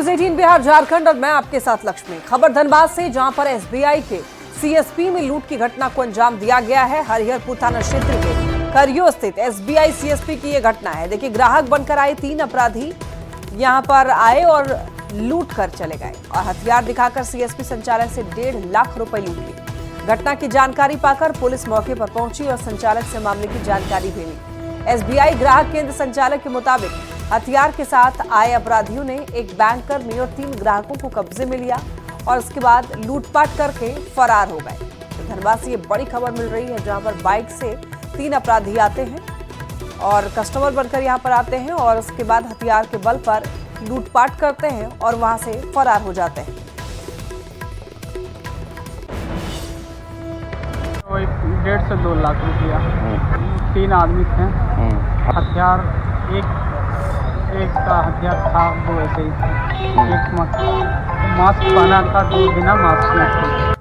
News 18 Bihar Jharkhand और मैं आपके साथ लक्ष्मी। खबर धनबाद से, जहां पर एसबीआई के सीएसपी में लूट की घटना को अंजाम दिया गया है। हरिहरपुर थाना क्षेत्र के करियो स्थित एसबीआई सीएसपी की यह घटना है। देखिए, ग्राहक बनकर आए 3 अपराधी यहां पर आए और लूट कर चले गए और हथियार दिखाकर सीएसपी संचालक से 1.5 लाख रुपए लूट लिए। घटना की जानकारी पाकर पुलिस मौके पर पहुंची और संचालक से मामले की जानकारी भी ली। एसबीआई ग्राहक केंद्र संचालक के मुताबिक हथियार के साथ आए अपराधियों ने एक बैंक कर्मी और 3 ग्राहकों को कब्जे में लिया और उसके बाद लूटपाट करके फरार हो गए। तो धनबाद से ये बड़ी खबर मिल रही है, जहां पर बाइक से 3 अपराधी आते हैं और कस्टमर बनकर यहां पर आते हैं और उसके बाद हथियार के बल पर लूटपाट करते हैं और वहां से फरार हो जाते हैं। 1.5 से 2 लाख रुपया। 3 आदमी थे। हथियार एक का हथियार था, 2 ऐसे ही थे। एक मास्क पहना था, 2 बिना मास्क में थे।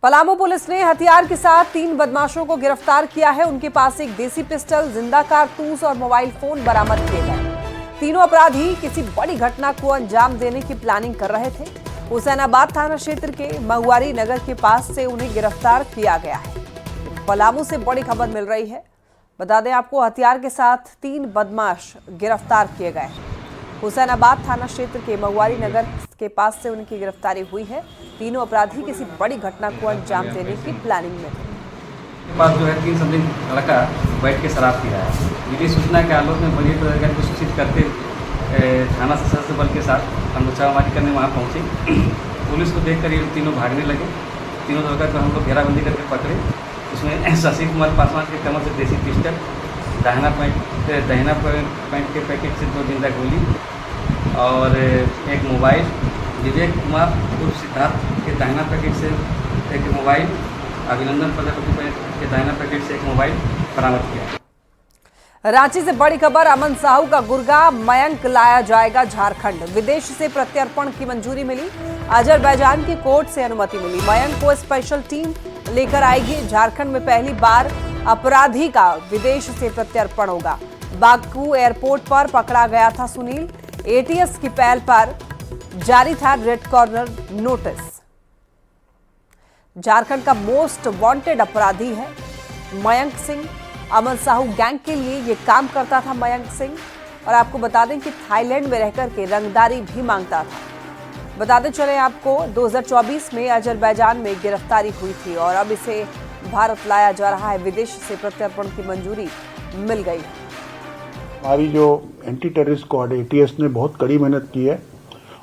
पलामू पुलिस ने हथियार के साथ 3 बदमाशों को गिरफ्तार किया है। उनके पास एक देसी पिस्टल, जिंदा कारतूस और मोबाइल फोन बरामद किए गए। तीनों अपराधी किसी बड़ी घटना को अंजाम देने की प्लानिंग कर रहे थे। हुसैनाबाद थाना क्षेत्र के महुआरी नगर के पास से उन्हें गिरफ्तार किया गया है। पलामू से बड़ी खबर मिल रही है। बता दें आपको, हथियार के साथ 3 बदमाश गिरफ्तार किए गए हैं। हुसैनाबाद थाना क्षेत्र के महुआरी नगर के पास से उनकी गिरफ्तारी हुई है। तीनों अपराधी किसी बड़ी घटना को अंजाम देने की प्लानिंग में थे। पास जो है 3 समथिंग लड़का बैठ के शराब पी रहा है। मिली सूचना के आलोक में बड़ी प्रकार को सूचित करते थाना सशस्त्र बल के साथ हम लोग छापामारी करने वहाँ पहुँचे। पुलिस को देखकर ये तीनों भागने लगे। तीनों लड़का को हम लोग घेराबंदी करके पकड़े। उसमें शशि कुमार पासवान के कमर से देसी पिस्टल, दाहिना पैंट के पैकेट से 2 जिंदा गोली और एक मोबाइल, विवेक कुमार उर्फ सिद्धार्थ के दाहिना पैकेट से एक मोबाइल, अभिनंदन प्रजापति के दाहिना पैकेट से एक मोबाइल बरामद किया। रांची से बड़ी खबर, अमन साहू का गुर्गा मयंक लाया जाएगा झारखंड। विदेश से प्रत्यर्पण की मंजूरी मिली। अजरबैजान की कोर्ट से अनुमति मिली। मयंक को स्पेशल टीम लेकर आएगी। झारखंड में पहली बार अपराधी का विदेश से प्रत्यर्पण होगा। बाकू एयरपोर्ट पर पकड़ा गया था सुनील। एटीएस की पहल पर जारी था रेड कॉर्नर नोटिस। झारखंड का मोस्ट वांटेड अपराधी है मयंक सिंह। अमन साहू गैंग के लिए ये काम करता था मयंक सिंह। और आपको बता दें कि थाईलैंड में रहकर के रंगदारी भी मांगता था। बताते चले आपको, 2024 में अजरबैजान में गिरफ्तारी हुई थी और अब इसे भारत लाया जा रहा है। विदेश से प्रत्यर्पण की मंजूरी मिल गई। हमारी जो एंटी टेररिस्ट स्क्वाड एटीएस ने बहुत कड़ी मेहनत की है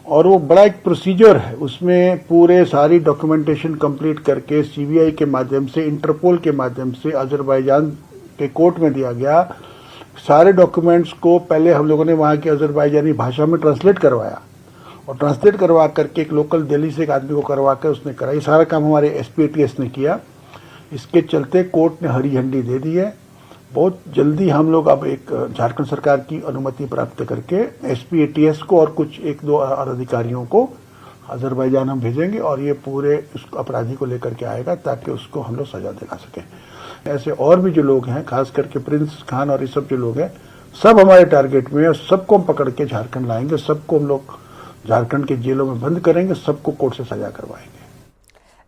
और वो बड़ा एक प्रोसीजर है। उसमें पूरे सारी डॉक्यूमेंटेशन कंप्लीट करके सीबीआई के माध्यम से, इंटरपोल के माध्यम से अजरबैजान के कोर्ट में दिया गया। सारे डॉक्यूमेंट्स को पहले हम लोगों ने वहाँ की अजरबैजानी भाषा में ट्रांसलेट करवाया और ट्रांसलेट करवा करके एक लोकल दिल्ली से एक आदमी को करवा कर उसने कराई। सारा काम हमारे एसपीएटीएस ने किया। इसके चलते कोर्ट ने हरी झंडी दे दी है। बहुत जल्दी हम लोग अब एक झारखंड सरकार की अनुमति प्राप्त करके एसपीएटीएस को और कुछ 1-2 और अधिकारियों को अजरबैजान हम भेजेंगे और ये पूरे उस अपराधी को लेकर के आएगा ताकि उसको हम लोग सजा दिला सकें। ऐसे और भी जो लोग हैं, खास करके प्रिंस खान और ये सब जो लोग हैं, सब हमारे टारगेट में है। सबको हम पकड़ के झारखंड लाएंगे। सबको हम लोग झारखंड के जेलों में बंद करेंगे। सबको कोर्ट से सजा करवाएंगे।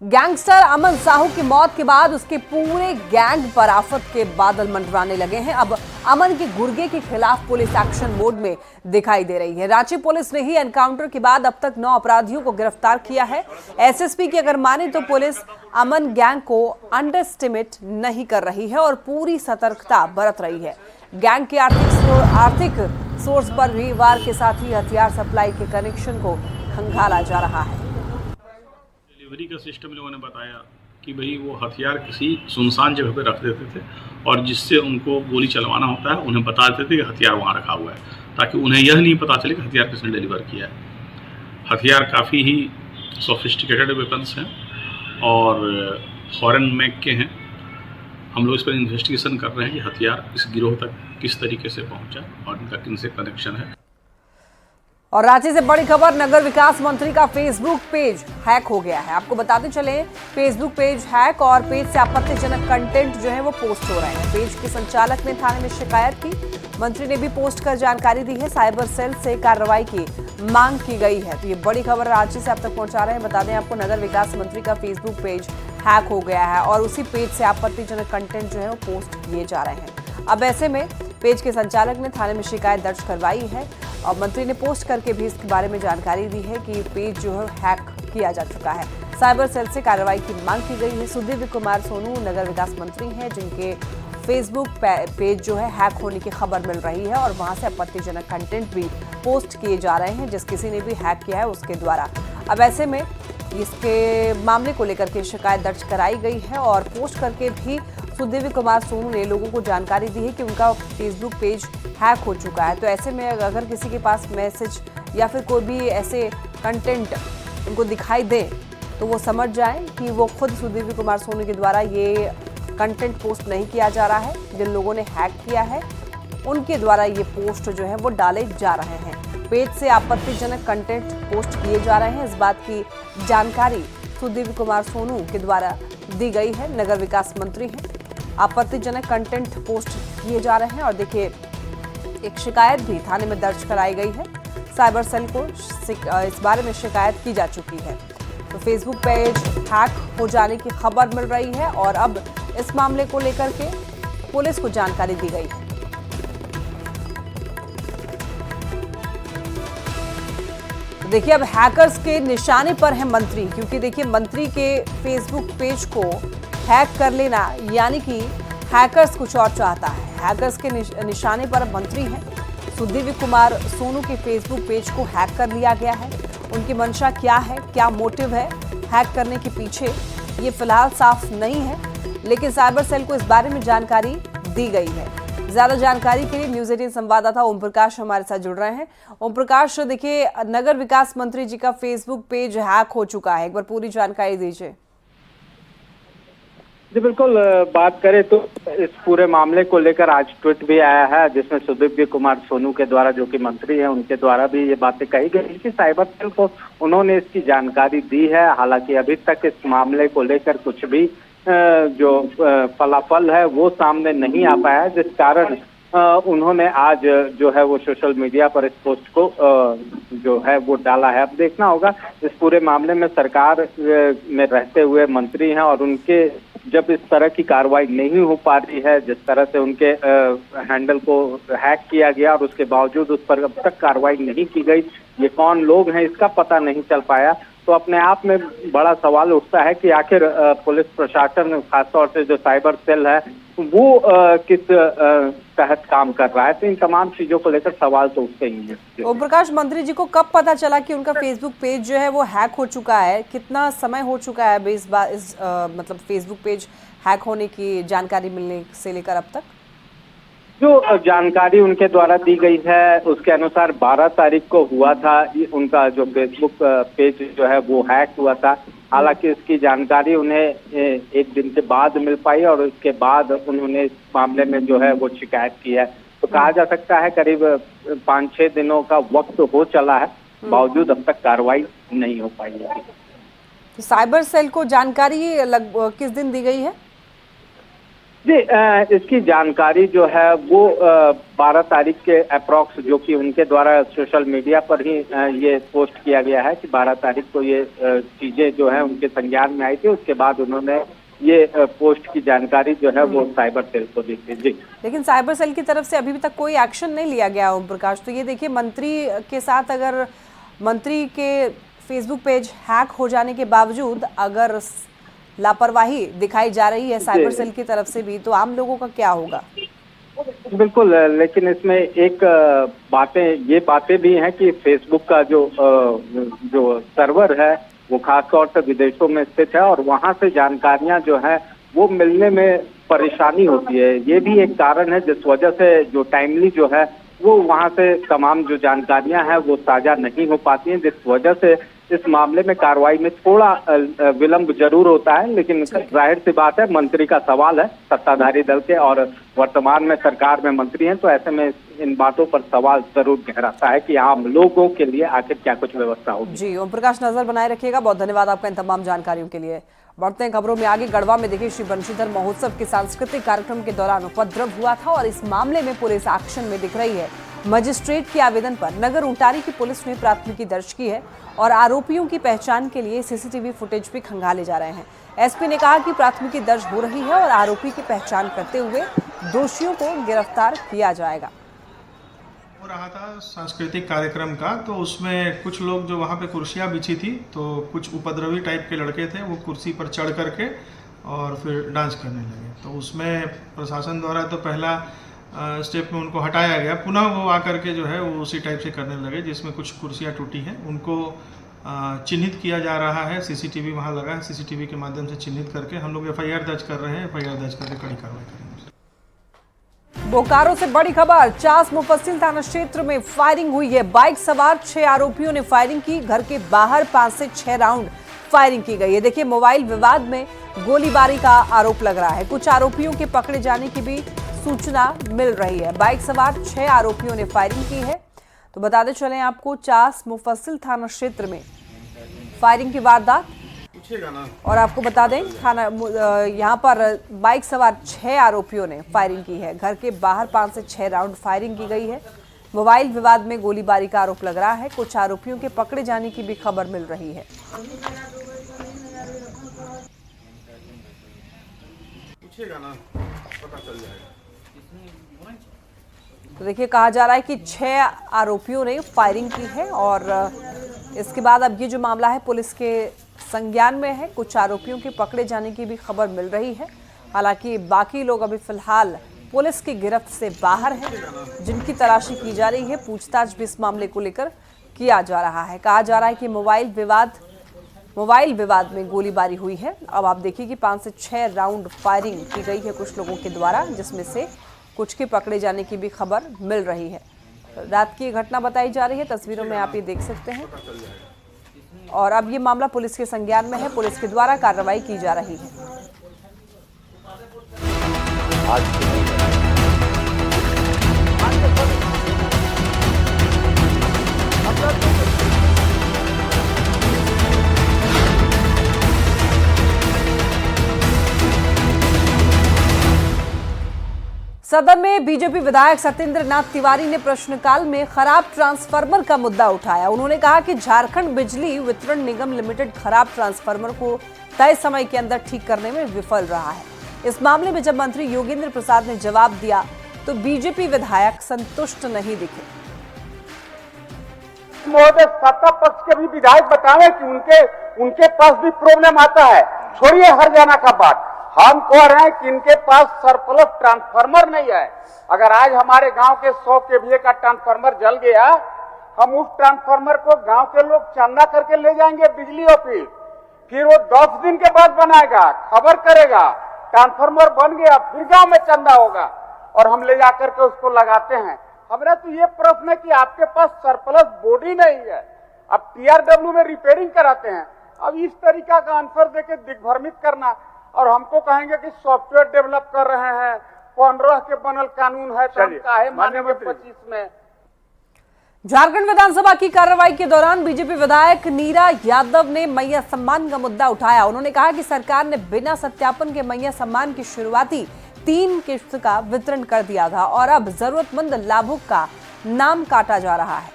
गैंगस्टर अमन साहू की मौत के बाद उसके पूरे गैंग पर आफत के बादल मंडराने लगे हैं। अब अमन के गुर्गे के खिलाफ पुलिस एक्शन मोड में दिखाई दे रही है। रांची पुलिस ने ही एनकाउंटर के बाद अब तक 9 अपराधियों को गिरफ्तार किया है। एसएसपी की अगर माने तो पुलिस अमन गैंग को अंडर एस्टिमेट नहीं कर रही है और पूरी सतर्कता बरत रही है। गैंग के आर्थिक सोर्स पर भी वार के साथ ही हथियार सप्लाई के कनेक्शन को खंगाला जा रहा है। डिलीवरी का सिस्टम लोगों ने बताया कि भाई वो हथियार किसी सुनसान जगह पे रख देते थे और जिससे उनको गोली चलवाना होता है उन्हें बता देते थे कि हथियार वहाँ रखा हुआ है, ताकि उन्हें यह नहीं पता चले कि हथियार किसने डिलीवर किया है। हथियार काफ़ी ही सोफिस्टिकेटेड वेपन्स हैं और फॉरेन मेक के हैं। हम लोग इस पर इन्वेस्टिगेशन कर रहे हैं कि हथियार इस गिरोह तक किस तरीके से पहुँचा और इनका किनसे कनेक्शन है। और रांची से बड़ी खबर, नगर विकास मंत्री का फेसबुक पेज हैक हो गया है। आपको बताते चले, फेसबुक पेज हैक और पेज से आपत्तिजनक कंटेंट जो है वो पोस्ट हो रहे हैं। पेज के संचालक ने थाने में शिकायत की। मंत्री ने भी पोस्ट कर जानकारी दी है। साइबर सेल से कार्रवाई की मांग की गई है। तो ये बड़ी खबर रांची से आप तक पहुंचा रहे हैं। बता दें आपको, नगर विकास मंत्री का फेसबुक पेज हैक हो गया है और उसी पेज से आपत्तिजनक कंटेंट जो है वो पोस्ट किए जा रहे हैं। अब ऐसे में पेज के संचालक ने थाने में शिकायत दर्ज करवाई है और मंत्री ने पोस्ट करके भी इसके बारे में जानकारी दी है कि पेज जो है हैक किया जा चुका है। साइबर सेल से कार्रवाई की मांग की गई है। सुदीव्य कुमार सोनू नगर विकास मंत्री हैं, जिनके फेसबुक पेज जो है हैक होने की खबर मिल रही है और वहां से आपत्तिजनक कंटेंट भी पोस्ट किए जा रहे हैं जिस किसी ने भी हैक किया है उसके द्वारा। अब ऐसे में इसके मामले को लेकर के शिकायत दर्ज कराई गई है और पोस्ट करके भी सुदीव्य कुमार सोनू ने लोगों को जानकारी दी है कि उनका फेसबुक पेज हैक हो चुका है। तो ऐसे में अगर किसी के पास मैसेज या फिर कोई भी ऐसे कंटेंट उनको दिखाई दे तो वो समझ जाएं कि वो खुद सुदीव्य कुमार सोनू के द्वारा ये कंटेंट पोस्ट नहीं किया जा रहा है। जिन लोगों ने हैक किया है उनके द्वारा ये पोस्ट जो है वो डाले जा रहे हैं। पेज से आपत्तिजनक कंटेंट पोस्ट किए जा रहे हैं, इस बात की जानकारी सुदीव्य कुमार सोनू के द्वारा दी गई है। नगर विकास मंत्री हैं, आपत्तिजनक कंटेंट पोस्ट किए जा रहे हैं और देखिए एक शिकायत भी थाने में दर्ज कराई गई है। साइबर सेल को इस बारे में शिकायत की जा चुकी है। तो फेसबुक पेज हैक हो जाने की खबर मिल रही है और अब इस मामले को लेकर के पुलिस को जानकारी दी गई है। तो देखिए अब हैकर्स के निशाने पर है मंत्री, क्योंकि देखिए मंत्री के फेसबुक पेज को हैक कर लेना यानी कि हैकर्स कुछ और चाहता है। हैकर्स के निशाने पर मंत्री हैं। सुदीव्य कुमार सोनू के फेसबुक पेज को हैक कर लिया गया है। उनकी मंशा क्या है, क्या मोटिव है हैक करने के पीछे, ये फिलहाल साफ नहीं है, लेकिन साइबर सेल को इस बारे में जानकारी दी गई है। ज्यादा जानकारी के लिए न्यूज़ 18 संवाददाता ओम प्रकाश हमारे साथ जुड़ रहे हैं। ओम प्रकाश, देखिए नगर विकास मंत्री जी का फेसबुक पेज हैक हो चुका है, एक बार पूरी जानकारी दीजिए। जी बिल्कुल, बात करें तो इस पूरे मामले को लेकर आज ट्वीट भी आया है जिसमें सुदीव्य कुमार सोनू के द्वारा, जो कि मंत्री हैं, उनके द्वारा भी ये बातें कही गई कि साइबर सेल को उन्होंने इसकी जानकारी दी है। हालांकि अभी तक इस मामले को लेकर कुछ भी जो फलाफल है वो सामने नहीं आ पाया, जिस कारण उन्होंने आज जो है वो सोशल मीडिया पर इस पोस्ट को जो है वो डाला है। अब देखना होगा इस पूरे मामले में सरकार में रहते हुए मंत्री हैं और उनके जब इस तरह की कार्रवाई नहीं हो पा रही है, जिस तरह से उनके हैंडल को हैक किया गया और उसके बावजूद उस पर अब तक कार्रवाई नहीं की गई, ये कौन लोग हैं इसका पता नहीं चल पाया, तो अपने आप में बड़ा सवाल उठता है कि आखिर पुलिस प्रशासन, खासतौर से जो साइबर सेल है, वो किस तहत काम कर रहा है। तो इन तमाम चीजों को लेकर सवाल तो उठते ही हैं। ओम प्रकाश, मंत्री जी को कब पता चला कि उनका फेसबुक पेज जो है वो हैक हो चुका है? कितना समय हो चुका है इस मतलब फेसबुक पेज हैक होने की जानकारी मिलने से लेकर अब तक? जो जानकारी उनके द्वारा दी गई है उसके अनुसार 12 तारीख को हुआ था उनका जो फेसबुक पेज जो है वो हैक हुआ था। हालांकि इसकी जानकारी उन्हें एक दिन के बाद मिल पाई और उसके बाद उन्होंने इस मामले में जो है वो शिकायत की है। तो कहा जा सकता है करीब 5-6 दिनों का वक्त हो चला है, बावजूद अब तक कार्रवाई नहीं हो पाई है। तो साइबर सेल को जानकारी किस दिन दी गई है? जी, इसकी जानकारी जो है वो 12 तारीख के अप्रॉक्स, जो कि उनके द्वारा सोशल मीडिया पर ही ये पोस्ट किया गया है कि 12 तारीख को ये चीजें जो है उनके संज्ञान में आई थी। उसके बाद उन्होंने ये पोस्ट की जानकारी जो है वो साइबर सेल को दी थी। जी, लेकिन साइबर सेल की तरफ से अभी तक कोई एक्शन नहीं लिया गया ओम प्रकाश। तो ये देखिए, मंत्री के साथ अगर मंत्री के फेसबुक पेज हैक हो जाने के बावजूद अगर लापरवाही दिखाई जा रही है साइबर सेल की तरफ से भी, तो आम लोगों का क्या होगा? बिल्कुल, लेकिन इसमें एक ये बातें भी हैं कि फेसबुक का जो सर्वर है वो खासतौर से विदेशों में स्थित है और वहां से जानकारियां जो है वो मिलने में परेशानी होती है। ये भी एक कारण है जिस वजह से जो टाइमली जो है वो वहां से तमाम जो जानकारियां हैं वो साझा नहीं हो पाती हैं, जिस वजह से इस मामले में कार्रवाई में थोड़ा विलंब जरूर होता है। लेकिन जाहिर सी बात है, मंत्री का सवाल है, सत्ताधारी दल के और वर्तमान में सरकार में मंत्री हैं, तो ऐसे में इन बातों पर सवाल जरूर गहराता है कि आम लोगों के लिए आखिर क्या कुछ व्यवस्था होगी। जी, ओम प्रकाश नजर बनाए रखिएगा। बहुत धन्यवाद आपका इन तमाम जानकारियों के लिए। बढ़ते हैं खबरों में आगे। गढ़वा में देखिए, श्री बंशीधर महोत्सव के सांस्कृतिक कार्यक्रम के दौरान उपद्रव हुआ था और इस मामले में पुलिस एक्शन में दिख रही है मजिस्ट्रेट के आवेदन पर नगर उंटारी की पुलिस ने प्राथमिकी दर्ज की है और आरोपियों की पहचान के लिए सीसीटीवी फुटेज भी खंगाले जा रहे हैं। एसपी ने कहा कि प्राथमिकी दर्ज हो रही है और आरोपी की पहचान करते हुए दोषियों को गिरफ्तार किया जाएगा। हो रहा था सांस्कृतिक कार्यक्रम का, तो उसमें कुछ लोग जो वहाँ पे कुर्सियाँ बिछी थी, तो कुछ उपद्रवी टाइप के लड़के थे, वो कुर्सी पर चढ़ करके और फिर डांस करने लगे। तो उसमें प्रशासन द्वारा तो पहला स्टेप में उनको हटाया गया, पुनः वो आकर के जो है वो उसी टाइप से करने लगे, जिसमें कुछ कुर्सियाँ टूटी हैं। उनको चिन्हित किया जा रहा है, सीसीटीवी वहाँ लगा है, सीसीटीवी के माध्यम से चिन्हित करके हम लोग एफआईआर दर्ज कर रहे हैं। एफआईआर दर्ज करके कड़ी कार्रवाई करेंगे। बोकारो से बड़ी खबर, चास मुफस्सिल थाना क्षेत्र में फायरिंग हुई है। बाइक सवार 6 आरोपियों ने फायरिंग की। घर के बाहर 5 से 6 राउंड फायरिंग की गई है। देखिए, मोबाइल विवाद में गोलीबारी का आरोप लग रहा है। कुछ आरोपियों के पकड़े जाने की भी सूचना मिल रही है। बाइक सवार 6 आरोपियों ने फायरिंग की है। तो बताते चलें आपको, चास मुफस्सिल थाना क्षेत्र में फायरिंग की वारदात, और आपको बता दें थाना यहाँ पर बाइक सवार 6 आरोपियों ने फायरिंग की है। घर के बाहर 5 से 6 राउंड फायरिंग की गई है। मोबाइल विवाद में गोलीबारी का आरोप लग रहा है। कुछ आरोपियों के पकड़े जाने की भी खबर मिल रही है। तो देखिए, कहा जा रहा है कि 6 आरोपियों ने फायरिंग की है और इसके बाद अब ये जो मामला है पुलिस के संज्ञान में है। कुछ आरोपियों के पकड़े जाने की भी खबर मिल रही है। हालांकि बाकी लोग अभी फिलहाल पुलिस की गिरफ्त से बाहर हैं, जिनकी तलाशी की जा रही है। पूछताछ भी इस मामले को लेकर किया जा रहा है। कहा जा रहा है कि मोबाइल विवाद में गोलीबारी हुई है। अब आप देखिए कि 5 से 6 राउंड फायरिंग की गई है कुछ लोगों के द्वारा, जिसमें से कुछ के पकड़े जाने की भी खबर मिल रही है। रात की घटना बताई जा रही है, तस्वीरों में आप ये देख सकते हैं। और अब ये मामला पुलिस के संज्ञान में है। पुलिस के द्वारा कार्रवाई की जा रही है। सदन में बीजेपी विधायक सत्येंद्र नाथ तिवारी ने प्रश्नकाल में खराब ट्रांसफार्मर का मुद्दा उठाया। उन्होंने कहा कि झारखंड बिजली वितरण निगम लिमिटेड खराब ट्रांसफार्मर को तय समय के अंदर ठीक करने में विफल रहा है। इस मामले में जब मंत्री योगेंद्र प्रसाद ने जवाब दिया तो बीजेपी विधायक संतुष्ट नहीं दिखे। महोदय, सत्ता पक्ष के भी विधायक बताएं कि उनके पास भी प्रॉब्लम आता है। छोड़िए हरियाणा का बात, हम कह रहे हैं कि इनके पास सरप्लस ट्रांसफार्मर नहीं है। अगर आज हमारे गांव के 100 केवीए का ट्रांसफार्मर जल गया, हम उस ट्रांसफार्मर को गांव के लोग चंदा करके ले जाएंगे बिजली ऑफिस, फिर वो 10 दिन के बाद बनाएगा, खबर करेगा, ट्रांसफार्मर बन गया, फिर गांव में चंदा होगा और हम ले जाकर के उसको लगाते हैं। हमारा तो ये प्रश्न है कि आपके पास सरप्लस बॉडी नहीं है, अब टीआरडब्ल्यू में रिपेयरिंग कराते हैं। अब इस तरीका का आंसर देके दिग्भ्रमित करना और हमको कहेंगे कि सॉफ्टवेयर डेवलप कर रहे हैं, 15 के बनल कानून है, तो काहे मानेंगे 25 में। झारखंड विधानसभा की कार्रवाई के दौरान बीजेपी विधायक नीरा यादव ने मैया सम्मान का मुद्दा उठाया। उन्होंने कहा कि सरकार ने बिना सत्यापन के मैया सम्मान की शुरुआती 3 किस्त का वितरण कर दिया था और अब जरूरतमंद लाभुक का नाम काटा जा रहा है।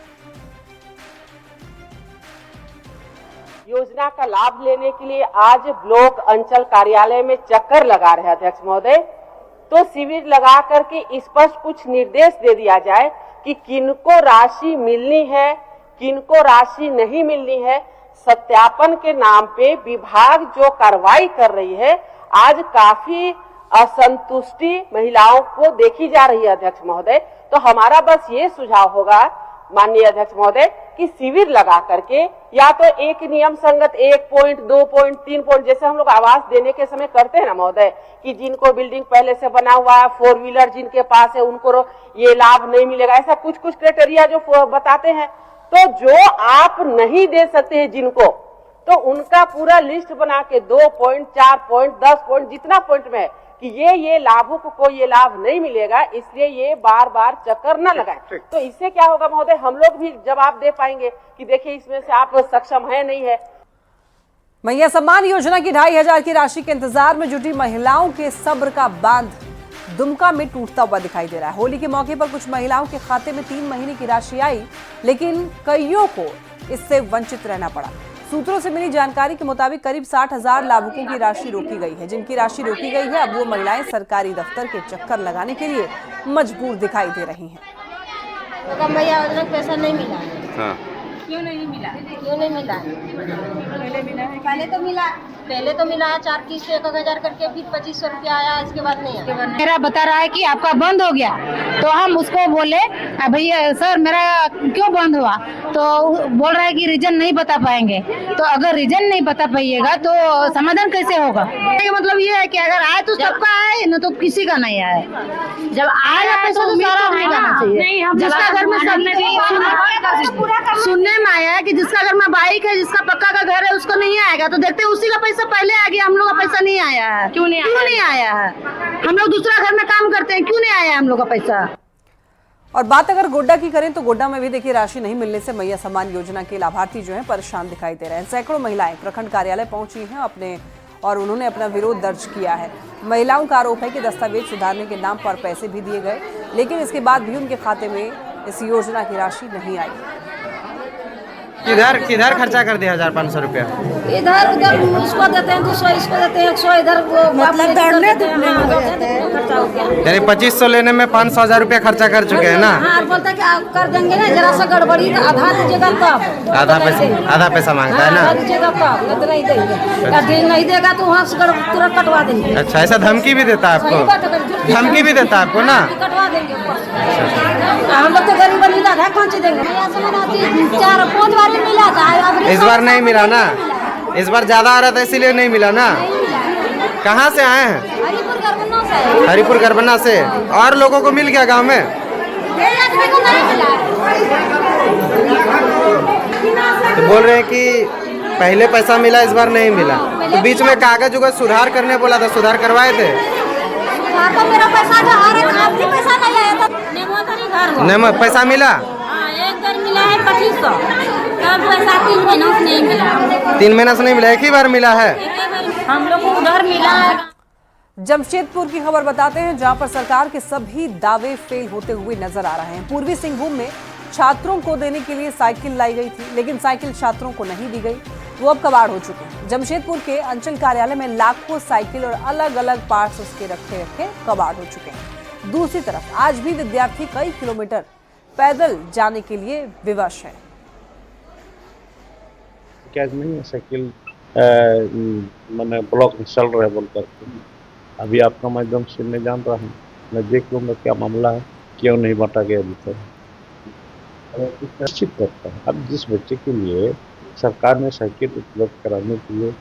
योजना का लाभ लेने के लिए आज ब्लॉक अंचल कार्यालय में चक्कर लगा रहे अध्यक्ष महोदय, तो शिविर लगा करके स्पष्ट कुछ निर्देश दे दिया जाए कि किनको राशि मिलनी है, किनको राशि नहीं मिलनी है। सत्यापन के नाम पे विभाग जो कार्रवाई कर रही है, आज काफी असंतुष्टि महिलाओं को देखी जा रही है अध्यक्ष महोदय। तो हमारा बस ये सुझाव होगा माननीय अध्यक्ष महोदय कि शिविर लगा करके या तो एक नियम संगत 1 पॉइंट 2 पॉइंट 3 पॉइंट जैसे हम लोग आवास देने के समय करते हैं ना महोदय, कि जिनको बिल्डिंग पहले से बना हुआ है, 4 व्हीलर जिनके पास है, उनको ये लाभ नहीं मिलेगा, ऐसा कुछ क्राइटेरिया जो बताते हैं। तो जो आप नहीं दे सकते हैं जिनको, तो उनका पूरा लिस्ट बना के 2 पॉइंट 4 पॉइंट 10 पॉइंट जितना पॉइंट में है कि ये लाभुक को ये लाभ नहीं मिलेगा, इसलिए ये बार बार चक्कर न लगाए। तो इससे क्या होगा महोदय, हम लोग भी जवाब दे पाएंगे कि देखिए इसमें से आप सक्षम है नहीं है। मैया सम्मान योजना की 2500 की राशि के इंतजार में जुटी महिलाओं के सब्र का बांध दुमका में टूटता हुआ दिखाई दे रहा है। होली के मौके पर कुछ महिलाओं के खाते में 3 महीने की राशि आई, लेकिन कईयों को इससे वंचित रहना पड़ा। सूत्रों से मिली जानकारी के मुताबिक करीब 60,000 लाभुकों की राशि रोकी गई है। जिनकी राशि रोकी गई है, अब वो महिलाएं सरकारी दफ्तर के चक्कर लगाने के लिए मजबूर दिखाई दे रही हैं। तो भैया पैसा नहीं मिला। हाँ। क्यों नहीं मिला? पहले तो मिला 4 किस्त 1,000 करके, फिर 2500 रुपया आया, इसके बाद नहीं आया। मेरा बता रहा है कि आपका बंद हो गया, तो हम उसको बोले भैया सर मेरा क्यों बंद हुआ, तो बोल रहा है कि रीजन नहीं बता पाएंगे। तो अगर रीजन नहीं बता पाइएगा तो समाधान कैसे होगा? मतलब ये है कि अगर आए तो सबका आए, न तो किसी का नहीं आए। जब आएगा तो सारा होना चाहिए। जिसका घर में सुनने में आया है कि जिसका घर में बाइक है, जिसका पक्का का घर है, उसको नहीं आएगा। तो देखते हैं उसी का पैसा पहले आ गया, हम लोग का पैसा नहीं आया है। क्यों नहीं आया है? हम लोग दूसरा घर में काम करते हैं, क्यों नहीं आया हम लोग का पैसा? और बात अगर गोड्डा की करें तो गोड्डा में भी देखिए राशि नहीं मिलने से मैया सम्मान योजना के लाभार्थी जो हैं परेशान दिखाई दे रहे हैं। सैकड़ों महिलाएं प्रखंड कार्यालय पहुंची हैं और उन्होंने अपना विरोध दर्ज किया है। महिलाओं का आरोप है कि दस्तावेज सुधारने के नाम पर पैसे भी दिए गए, लेकिन इसके बाद भी उनके खाते में इस योजना की राशि नहीं आई। किधर खर्चा कर दिया 1,500 रुपया? इधर उधर उसको देते हैं 200, इसको देते हैं 100, इधर मतलब दौड़ने खर्चा हो गया। यानी 2500 लेने में 500-1000 रुपया खर्चा कर चुके हैं ना? हाँ, बोलते कि आप कर देंगे ना, जरा सा गड़बड़ी तो आधा दीजिएगा तब। आधा पैसा मांगता है ना? आधा दीजिएगा तब, नहीं देंगे। नहीं देगा तो वहाँ से तुरंत कटवा देंगे। अच्छा, ऐसा धमकी भी देता है आपको? धमकी भी देता है आपको ना? कटवा देंगे। हम लोग तो गरीब बनी आधा कौन सी देंगे? 4-5 बार मिला था, इस बार नहीं मिला ना? इस बार ज्यादा आ रहा था इसीलिए नहीं मिला ना? कहाँ से आए हैं? हरिपुर गरबन्ना से। और लोगों को मिल गया गांव में? तो बोल रहे हैं कि पहले पैसा मिला, इस बार नहीं मिला। तो बीच में कागज उगज सुधार करने बोला था, सुधार करवाए थे? मेरा पैसा तो आ रहा है, पैसा नहीं आया था। नहीं पैसा मिला? एक बार मिला है 2500, तब पैसा 3 महीनों से नहीं मिला। 3 महीना से नहीं मिला, एक ही बार मिला है? हम लोग को उधर मिला है। जमशेदपुर की खबर बताते हैं, जहां पर सरकार के सभी दावे फेल होते हुए नजर आ रहे हैं। पूर्वी सिंहभूम में छात्रों को देने के लिए साइकिल लाई गई थी, लेकिन साइकिल छात्रों को नहीं दी गई, वो अब कबाड़ हो चुके हैं। जमशेदपुर के अंचल कार्यालय में लाखों साइकिल और अलग अलग पार्ट्स उसके रखे कबाड़ हो चुके हैं। दूसरी तरफ आज भी विद्यार्थी कई किलोमीटर पैदल जाने के लिए विवश है। क्या नहीं है, साइकिल मैंने ब्लॉक में चल रहा है बोलकर अभी आपका माध्यम से मैं जान रहा हूँ, मैं देख लूँगा क्या मामला है, क्यों नहीं बांटा गया अभी तक। निश्चित करता है अब जिस बच्चे के लिए सरकार ने साइकिल उपलब्ध कराने के लिए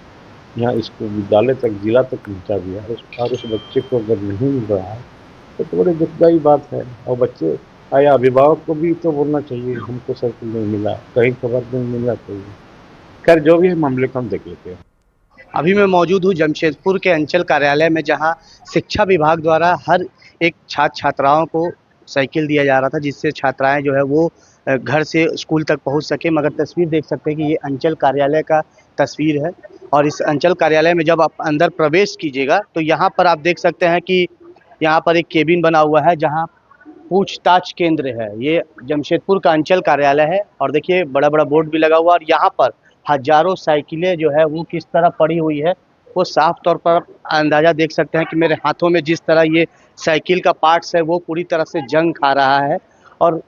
यहाँ इसको विद्यालय तक, जिला तक पहुँचा दिया और उस बच्चे को अगर नहीं मिल रहा है तो बड़ी दुखदायी बात है। और बच्चे या अभिभावक को भी तो बोलना चाहिए हमको साइकिल नहीं मिला, कहीं खबर नहीं मिलना चाहिए। खैर जो भी है मामले को हम देख लेते हैं। अभी मैं मौजूद हूँ जमशेदपुर के अंचल कार्यालय में, जहाँ शिक्षा विभाग द्वारा हर एक छात्र छात्राओं को साइकिल दिया जा रहा था, जिससे छात्राएं जो है वो घर से स्कूल तक पहुंच सके। मगर तस्वीर देख सकते हैं कि ये अंचल कार्यालय का तस्वीर है और इस अंचल कार्यालय में जब आप अंदर प्रवेश कीजिएगा तो यहाँ पर आप देख सकते हैं कि यहाँ पर एक केबिन बना हुआ है जहाँ पूछताछ केंद्र है। ये जमशेदपुर का अंचल कार्यालय है और देखिए बड़ा बड़ा बोर्ड भी लगा हुआ और यहाँ पर हजारों साइकिलें जो है वो किस तरह पड़ी हुई है वो साफ तौर पर अंदाज़ा देख सकते हैं कि मेरे हाथों में जिस तरह ये साइकिल का पार्ट्स है वो पूरी तरह से जंग खा रहा है और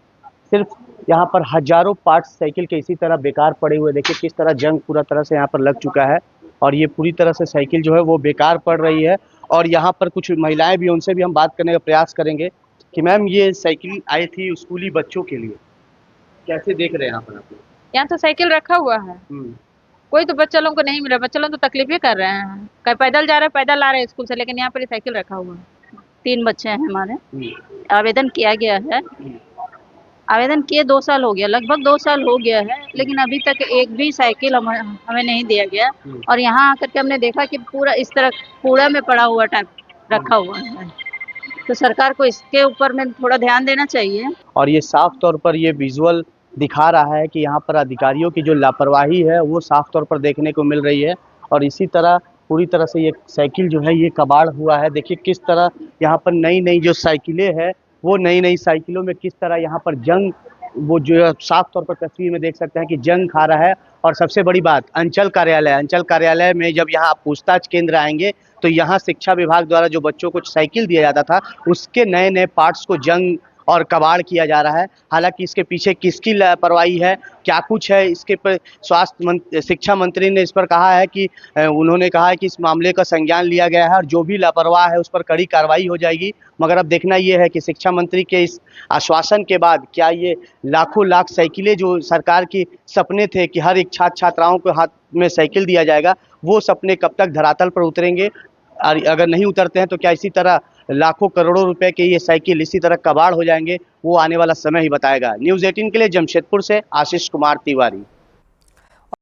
सिर्फ यहाँ पर हजारों पार्ट्स साइकिल के इसी तरह बेकार पड़े हुए। देखिए किस तरह जंग पूरा तरह से यहाँ पर लग चुका है और ये पूरी तरह से साइकिल जो है वो बेकार पड़ रही है। और यहाँ पर कुछ महिलाएं भी, उनसे भी हम बात करने का प्रयास करेंगे कि मैम ये साइकिल आई थी स्कूली बच्चों के लिए, कैसे देख रहे हैं यहाँ पर आप? यहाँ तो साइकिल रखा हुआ है, कोई तो बच्चा लोगों को नहीं मिला, बच्चा लोग तो तकलीफ कर रहे हैं, कहीं पैदल जा रहे हैं, पैदल आ रहे हैं स्कूल से, लेकिन यहाँ पर साइकिल रखा हुआ है। 3 बच्चे हैं हमारे, आवेदन किया गया है, आवेदन किए 2 साल हो गया, लगभग 2 साल हो गया है, लेकिन अभी तक एक भी साइकिल हमें नहीं दिया गया। और यहाँ आकर के हमने देखा कि पूरा इस तरह कूड़ा में पड़ा हुआ टाइप रखा हुआ है, तो सरकार को इसके ऊपर में थोड़ा ध्यान देना चाहिए। और ये साफ तौर पर ये विजुअल दिखा रहा है कि यहाँ पर अधिकारियों की जो लापरवाही है वो साफ तौर पर देखने को मिल रही है। और इसी तरह पूरी तरह से ये साइकिल जो है ये कबाड़ हुआ है। देखिए किस तरह यहाँ पर नई नई जो साइकिलें हैं वो नई नई साइकिलों में किस तरह यहाँ पर जंग, वो जो साफ तौर पर तस्वीर में देख सकते हैं कि जंग खा रहा है। और सबसे बड़ी बात अंचल कार्यालय में जब यहाँ पूछताछ केंद्र आएंगे तो यहाँ शिक्षा विभाग द्वारा जो बच्चों को साइकिल दिया जाता था उसके नए नए पार्ट्स को जंग और कबाड़ किया जा रहा है। हालांकि इसके पीछे किसकी लापरवाही है, क्या कुछ है, इसके पर शिक्षा मंत्री ने इस पर कहा है कि उन्होंने कहा है कि इस मामले का संज्ञान लिया गया है और जो भी लापरवाह है उस पर कड़ी कार्रवाई हो जाएगी। मगर अब देखना ये है कि शिक्षा मंत्री के इस आश्वासन के बाद क्या ये लाखों लाख साइकिलें जो सरकार की सपने थे कि हर एक छात्र छात्राओं को हाथ में साइकिल दिया जाएगा, वो सपने कब तक धरातल पर उतरेंगे। और अगर नहीं उतरते हैं तो क्या इसी तरह लाखों करोड़ों रुपए के ये साइकिल इसी तरह कबाड़ हो जाएंगे, वो आने वाला समय ही बताएगा। न्यूज़ 18 के लिए जमशेदपुर से आशीष कुमार तिवारी।